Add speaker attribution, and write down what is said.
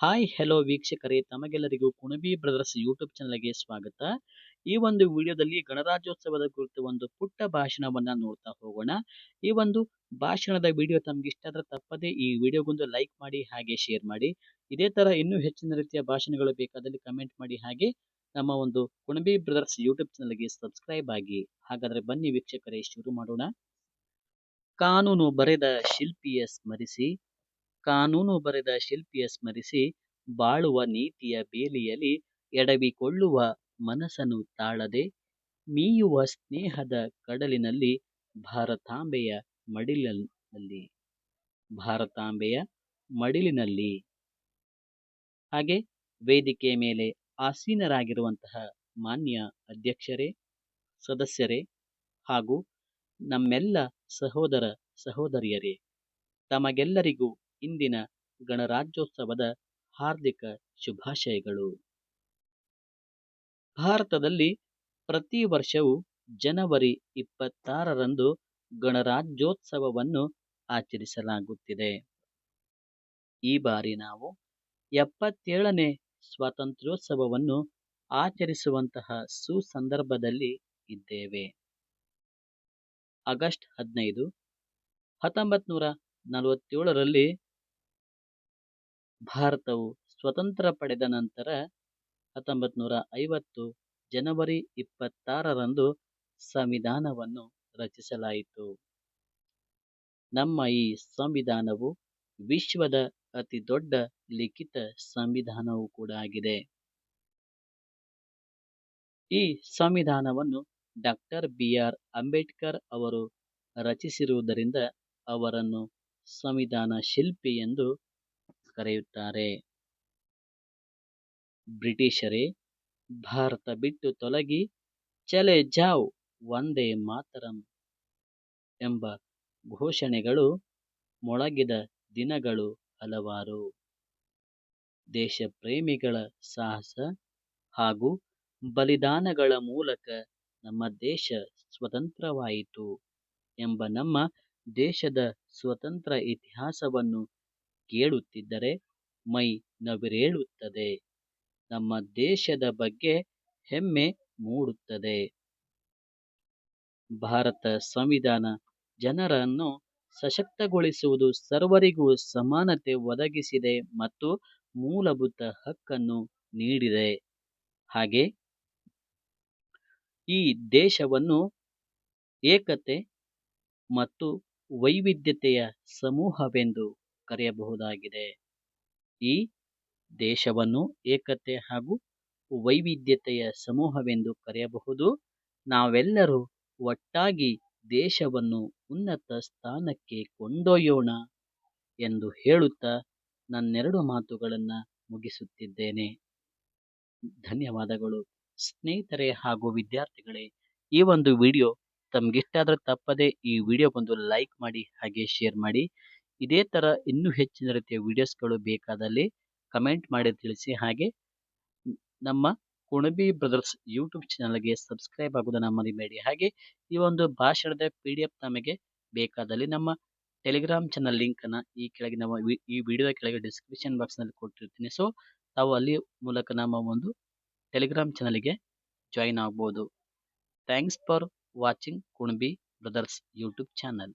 Speaker 1: Hi hello ವೀಕ್ಷಕರೇ, ತಮಗೆಲ್ಲರಿಗೂ Kunbi brothers YouTube ಚಾನಲ್ಗೆ ಸ್ವಾಗತ. ಈ ಒಂದು ವಿಡಿಯೋದಲ್ಲಿ ಗಣರಾಜ್ಯೋತ್ಸವದ ಕುರಿತು ಒಂದು ಪುಟ್ಟ ಭಾಷಣವನ್ನ ನೋಡ್ತಾ ಹೋಗೋಣ. ಈ ಒಂದು ಭಾಷಣದ ವಿಡಿಯೋ ತಮ್ಗೆ ಇಷ್ಟ ಆದ್ರೆ ತಪ್ಪದೆ ಈ ವಿಡಿಯೋಗೊಂದು ಲೈಕ್ ಮಾಡಿ ಹಾಗೆ ಶೇರ್ ಮಾಡಿ. ಇದೇ ತರ ಇನ್ನೂ ಹೆಚ್ಚಿನ ರೀತಿಯ ಭಾಷಣಗಳು ಬೇಕಾದಲ್ಲಿ ಕಮೆಂಟ್ ಮಾಡಿ. ಹಾಗೆ ನಮ್ಮ ಒಂದು ಕುಣಬಿ ಬ್ರದರ್ಸ್ ಯೂಟ್ಯೂಬ್ ಚಾನಲ್ಗೆ ಸಬ್ಸ್ಕ್ರೈಬ್ ಆಗಿ. ಹಾಗಾದ್ರೆ ಬನ್ನಿ ವೀಕ್ಷಕರೇ, ಶುರು ಮಾಡೋಣ. ಕಾನೂನು ಬರೆದ ಶಿಲ್ಪಿಯ ಸ್ಮರಿಸಿ, ಕಾನೂನು ಬರೆದ ಶಿಲ್ಪಿಯ ಸ್ಮರಿಸಿ, ಬಾಳುವ ನೀತಿಯ ಬೇಲಿಯಲ್ಲಿ ಎಡವಿಕೊಳ್ಳುವ ಮನಸ್ಸನ್ನು ತಾಳದೆ, ಮೀಯುವ ಸ್ನೇಹದ ಕಡಲಿನಲ್ಲಿ ಭಾರತಾಂಬೆಯ ಮಡಿಲಿನಲ್ಲಿ, ಭಾರತಾಂಬೆಯ ಮಡಿಲಿನಲ್ಲಿ. ಹಾಗೆ ವೇದಿಕೆಯ ಮೇಲೆ ಆಸೀನರಾಗಿರುವಂತಹ ಮಾನ್ಯ ಅಧ್ಯಕ್ಷರೇ, ಸದಸ್ಯರೇ ಹಾಗೂ ನಮ್ಮೆಲ್ಲ ಸಹೋದರ ಸಹೋದರಿಯರೇ, ತಮಗೆಲ್ಲರಿಗೂ ಇಂದಿನ ಗಣರಾಜ್ಯೋತ್ಸವದ ಹಾರ್ದಿಕ ಶುಭಾಶಯಗಳು. ಭಾರತದಲ್ಲಿ ಪ್ರತಿ ವರ್ಷವೂ ಜನವರಿ 26ರಂದು ಗಣರಾಜ್ಯೋತ್ಸವವನ್ನು ಆಚರಿಸಲಾಗುತ್ತಿದೆ. ಈ ಬಾರಿ ನಾವು 77ನೇ ಸ್ವಾತಂತ್ರ್ಯೋತ್ಸವವನ್ನು ಆಚರಿಸುವಂತಹ ಸುಸಂದರ್ಭದಲ್ಲಿ ಇದ್ದೇವೆ. ಆಗಸ್ಟ್ 15, 1947ರಲ್ಲಿ ಭಾರತವು ಸ್ವತಂತ್ರ ಪಡೆದ ನಂತರ 1950 ಜನವರಿ 26ರಂದು ಸಂವಿಧಾನವನ್ನು ರಚಿಸಲಾಯಿತು. ನಮ್ಮ ಈ ಸಂವಿಧಾನವು ವಿಶ್ವದ ಅತಿ ದೊಡ್ಡ ಲಿಖಿತ ಸಂವಿಧಾನವೂ ಕೂಡ ಆಗಿದೆ. ಈ ಸಂವಿಧಾನವನ್ನು ಡಾಕ್ಟರ್ BR ಅಂಬೇಡ್ಕರ್ ಅವರು ರಚಿಸಿರುವುದರಿಂದ ಅವರನ್ನು ಸಂವಿಧಾನ ಶಿಲ್ಪಿ ಎಂದು ಕರೆಯುತ್ತಾರೆ. ಬ್ರಿಟಿಷರೇ, ಭಾರತ ಬಿಟ್ಟು ತೊಲಗಿ, ಚಲೆ ಜಾವ್ ವಂದೇ ಮಾತರಂ ಎಂಬ ಘೋಷಣೆಗಳು ಮೊಳಗಿದ ದಿನಗಳು ಹಲವಾರು. ದೇಶ ಪ್ರೇಮಿಗಳ ಸಾಹಸ ಹಾಗೂ ಬಲಿದಾನಗಳ ಮೂಲಕ ನಮ್ಮ ದೇಶ ಸ್ವತಂತ್ರವಾಯಿತು ಎಂಬ ನಮ್ಮ ದೇಶದ ಸ್ವತಂತ್ರ ಇತಿಹಾಸವನ್ನು ಕೇಳುತ್ತಿದ್ದರೆ ಮೈ ನವಿರೇಳುತ್ತದೆ. ನಮ್ಮ ದೇಶದ ಬಗ್ಗೆ ಹೆಮ್ಮೆ ಮೂಡುತ್ತದೆ. ಭಾರತ ಸಂವಿಧಾನ ಜನರನ್ನು ಸಶಕ್ತಗೊಳಿಸುವುದು, ಸರ್ವರಿಗೂ ಸಮಾನತೆ ಒದಗಿಸಿದೆ ಮತ್ತು ಮೂಲಭೂತ ಹಕ್ಕನ್ನು ನೀಡಿದೆ. ಹಾಗೆ ಈ ದೇಶವನ್ನು ಏಕತೆ ಮತ್ತು ವೈವಿಧ್ಯತೆಯ ಸಮೂಹವೆಂದು ಕರೆಯಬಹುದಾಗಿದೆ. ಈ ದೇಶವನ್ನು ಏಕತೆ ಹಾಗೂ ವೈವಿಧ್ಯತೆಯ ಸಮೂಹವೆಂದು ಕರೆಯಬಹುದು. ನಾವೆಲ್ಲರೂ ಒಟ್ಟಾಗಿ ದೇಶವನ್ನು ಉನ್ನತ ಸ್ಥಾನಕ್ಕೆ ಕೊಂಡೊಯ್ಯೋಣ ಎಂದು ಹೇಳುತ್ತಾ ನನ್ನೆರಡು ಮಾತುಗಳನ್ನು ಮುಗಿಸುತ್ತಿದ್ದೇನೆ. ಧನ್ಯವಾದಗಳು. ಸ್ನೇಹಿತರೆ ಹಾಗೂ ವಿದ್ಯಾರ್ಥಿಗಳೇ, ಈ ಒಂದು ವಿಡಿಯೋ ತಮಗಿಷ್ಟ ಆದ್ರೆ ತಪ್ಪದೆ ಈ ವಿಡಿಯೋಗೊಂದು ಲೈಕ್ ಮಾಡಿ ಹಾಗೆ ಶೇರ್ ಮಾಡಿ. ಇದೇ ತರ ಇನ್ನೂ ಹೆಚ್ಚಿನ ರೀತಿಯ ವಿಡಿಯೋಸ್ಗಳು ಬೇಕಾದಲ್ಲಿ ಕಮೆಂಟ್ ಮಾಡಿ ತಿಳಿಸಿ. ಹಾಗೆ ನಮ್ಮ ಕುಣಬಿ ಬ್ರದರ್ಸ್ ಯೂಟ್ಯೂಬ್ ಚಾನಲ್ಗೆ ಸಬ್ಸ್ಕ್ರೈಬ್ ಆಗೋದನ್ನ ಮರಿಬೇಡಿ. ಹಾಗೆ ಈ ಒಂದು ಭಾಷಣದ PDF ನಮಗೆ ಬೇಕಾದಲ್ಲಿ ನಮ್ಮ ಟೆಲಿಗ್ರಾಮ್ ಚಾನಲ್ ಲಿಂಕ್ ಅನ್ನ ಈ ಕೆಳಗಿನ ಈ ವಿಡಿಯೋದ ಕೆಳಗೆ ಡಿಸ್ಕ್ರಿಪ್ಷನ್ ಬಾಕ್ಸ್ ನಲ್ಲಿ ಕೊಟ್ಟಿರ್ತೀನಿ. ಸೊ ತಾವು ಅಲ್ಲಿ ಮೂಲಕ ನಮ್ಮ ಒಂದು ಟೆಲಿಗ್ರಾಮ್ ಚಾನಲ್ಗೆ ಜಾಯಿನ್ ಆಗ್ಬೋದು. Thanks for watching Kunabi brothers YouTube channel.